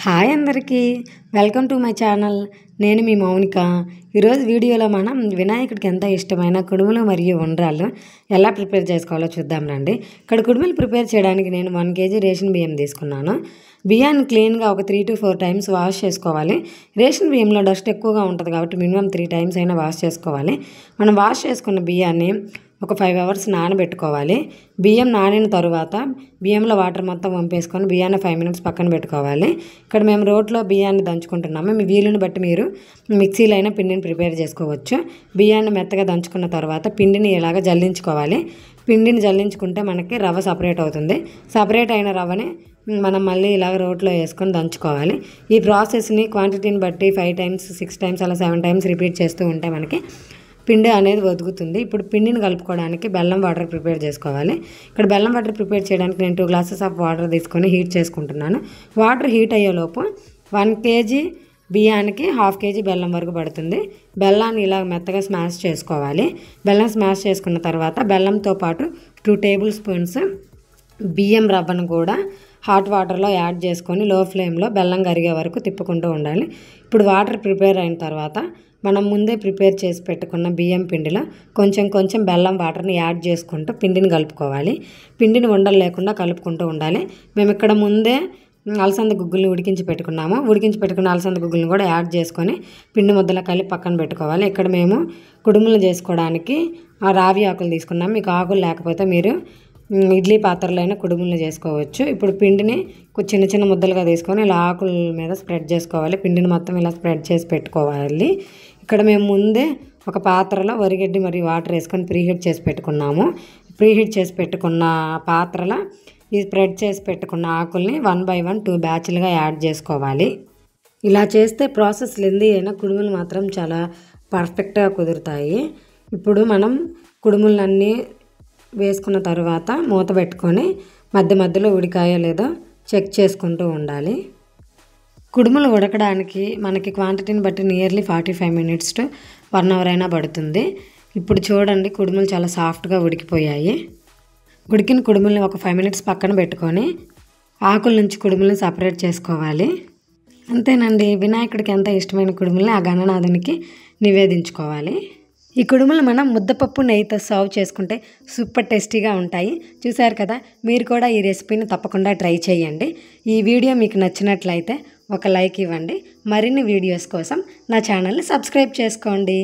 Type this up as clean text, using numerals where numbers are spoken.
Hi అందరికీ welcome to my channel. నేను మీ మౌనిక. ఈరోజు వీడియోలో మనం వినాయకుడికి ఎంత ఇష్టమైన కుడుములు మరియు ఉండ్రాళ్ళు ఎలా ప్రిపేర్ చేసుకోవాలో చూద్దాం రండి. ఇక్కడ కుడుములు ప్రిపేర్ చేయడానికి నేను 1 kg రేషన్ బియ్యం తీసుకున్నాను. బియ్యాన్ని క్లీన్గా ఒక 3 to 4 times వాష్ చేసుకోవాలి. రేషన్ బియ్యంలో డస్ట్ ఎక్కువగా ఉంటుంది కాబట్టి మినిమం 3 times అయినా వాష్ చేసుకోవాలి. మనం వాష్ చేసుకున్న బియ్యాన్ని ఒక 5 hours నానబెట్టుకోవాలి. బియ్యం నానిన తర్వాత బియ్యంలో వాటర్ మొత్తం వంపేసుకొని బియ్యాన్ని 5 minutes పక్కన పెట్టుకోవాలి. ఇక్కడ మేము రోట్లో బియ్యాన్ని దంచుకుంటున్నాము. మీ వీలుని బట్టి మీరు మిక్సీలో అయినా పిండిని ప్రిపేర్ చేసుకోవచ్చు. బియ్యాన్ని మెత్తగా దంచుకున్న తర్వాత పిండిని ఇలాగ జల్లించుకోవాలి. పిండిని జల్లించుకుంటే మనకి రవ్వ సపరేట్ అవుతుంది. సపరేట్ అయిన రవ్వని మనం మళ్ళీ ఇలాగ రోట్లో వేసుకొని దంచుకోవాలి. ఈ ప్రాసెస్ని క్వాంటిటీని బట్టి 5 times 6 times అలా 7 times రిపీట్ చేస్తూ ఉంటే మనకి పిండి అనేది ఒదుగుతుంది. ఇప్పుడు పిండిని కలుపుకోవడానికి బెల్లం వాటర్ ప్రిపేర్ చేసుకోవాలి. ఇక్కడ బెల్లం వాటర్ ప్రిపేర్ చేయడానికి నేను 2 glasses ఆఫ్ వాటర్ తీసుకొని హీట్ చేసుకుంటున్నాను. వాటర్ హీట్ అయ్యేలోపు 1 kg బియ్యానికి 1/2 kg బెల్లం వరకు పడుతుంది. బెల్లాన్ని ఇలా మెత్తగా స్మాష్ చేసుకోవాలి. బెల్లం స్మాష్ చేసుకున్న తర్వాత బెల్లంతో పాటు 2 tablespoons బియ్యం రవ్వను కూడా హాట్ వాటర్లో యాడ్ చేసుకొని లో ఫ్లేమ్లో బెల్లం కరిగే వరకు తిప్పుకుంటూ ఉండాలి. ఇప్పుడు వాటర్ ప్రిపేర్ అయిన తర్వాత మనం ముందే ప్రిపేర్ చేసి పెట్టుకున్న బియ్యం పిండిలో కొంచెం బెల్లం వాటర్ని యాడ్ చేసుకుంటూ పిండిని కలుపుకోవాలి. పిండిని ఉండలు లేకుండా కలుపుకుంటూ ఉండాలి. మేము ఇక్కడ ముందే అలసంద గుగ్గుల్ని ఉడికించి పెట్టుకున్న అలసంద గుగ్గుల్ని కూడా యాడ్ చేసుకొని పిండి ముద్దలా కలిపి పక్కన పెట్టుకోవాలి. ఇక్కడ మేము కుడుములు చేసుకోవడానికి రావి ఆకులు తీసుకున్నాం. మీకు ఆకులు లేకపోతే మీరు ఇడ్లీ పాత్రలో అయినా కుడుములు చేసుకోవచ్చు. ఇప్పుడు పిండిని చిన్న ముద్దలుగా తీసుకొని ఇలా ఆకుల మీద స్ప్రెడ్ చేసుకోవాలి. పిండిని మొత్తం ఇలా స్ప్రెడ్ చేసి పెట్టుకోవాలి. ఇక్కడ మేము ముందే ఒక పాత్రలో వరిగడ్డి మరియు వాటర్ వేసుకొని ప్రీహీట్ చేసి పెట్టుకున్నాము. ప్రీహీట్ చేసి పెట్టుకున్న పాత్రలో ఈ స్ప్రెడ్ చేసి పెట్టుకున్న ఆకుల్ని 1 by 1 2 బ్యాచ్లుగా యాడ్ చేసుకోవాలి. ఇలా చేస్తే ప్రాసెస్ లెందీ అయినా కుడుములు మాత్రం చాలా పర్ఫెక్ట్గా కుదురుతాయి. ఇప్పుడు మనం కుడుములన్నీ వేసుకున్న తర్వాత మూత పెట్టుకొని మధ్యలో ఉడికాయో లేదో చెక్ చేసుకుంటూ ఉండాలి. కుడుములు ఉడకడానికి మనకి క్వాంటిటీని బట్టి నియర్లీ 45 minutes to 1 hour అయినా పడుతుంది. ఇప్పుడు చూడండి, కుడుములు చాలా సాఫ్ట్గా ఉడికిపోయాయి. ఉడికిన కుడుముల్ని ఒక 5 minutes పక్కన పెట్టుకొని ఆకుల నుంచి కుడుములను సపరేట్ చేసుకోవాలి. అంతేనండి, వినాయకుడికి ఎంత ఇష్టమైన కుడుముల్ని ఆ గణనాథునికి నివేదించుకోవాలి. ఈ కుడుములు మనం ముద్దపప్పు నెయ్యితో సర్వ్ చేసుకుంటే సూపర్ టేస్టీగా ఉంటాయి. చూసారు కదా, మీరు కూడా ఈ రెసిపీని తప్పకుండా ట్రై చేయండి. ఈ వీడియో మీకు నచ్చినట్లయితే ఒక లైక్ ఇవ్వండి. మరిన్ని వీడియోస్ కోసం నా ఛానల్ని సబ్స్క్రైబ్ చేసుకోండి.